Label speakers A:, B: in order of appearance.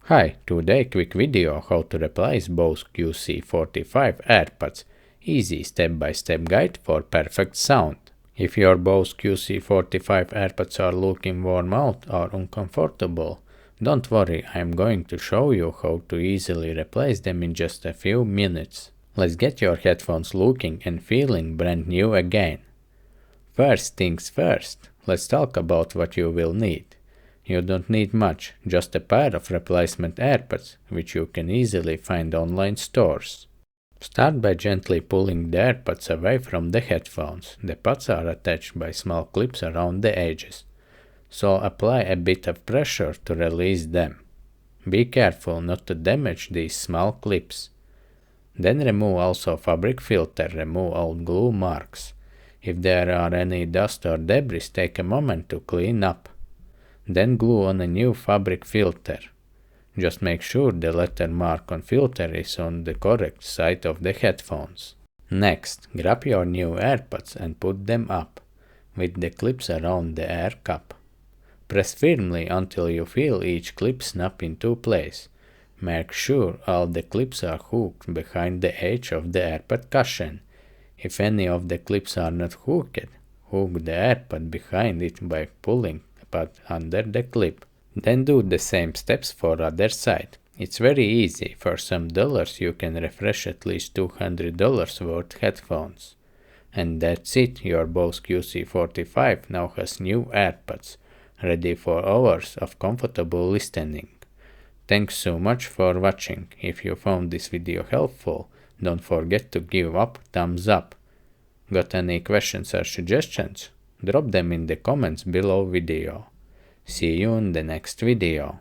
A: Hi, today quick video how to replace Bose QC45 AirPods. Easy step-by-step guide for perfect sound. If your Bose QC45 AirPods are looking worn out or uncomfortable, don't worry, I am going to show you how to easily replace them in just a few minutes. Let's get your headphones looking and feeling brand new again. First things first, let's talk about what you will need. You don't need much, just a pair of replacement AirPods, which you can easily find online stores. Start by gently pulling the AirPods away from the headphones. The pods are attached by small clips around the edges, so apply a bit of pressure to release them. Be careful not to damage these small clips. Then remove also fabric filter, remove old glue marks. If there are any dust or debris, take a moment to clean up. Then glue on a new fabric filter. Just make sure the letter mark on filter is on the correct side of the headphones. Next, grab your new AirPods and put them up, with the clips around the air cup. Press firmly until you feel each clip snap into place. Make sure all the clips are hooked behind the edge of the AirPod cushion. If any of the clips are not hooked, hook the AirPod behind it by pulling the pad under the clip. Then do the same steps for other side. It's very easy. For some dollars you can refresh at least $200 worth headphones. And that's it, your Bose QC45 now has new AirPods, ready for hours of comfortable listening. Thanks so much for watching. If you found this video helpful, don't forget to give a thumbs up. Got any questions or suggestions? Drop them in the comments below video. See you in the next video.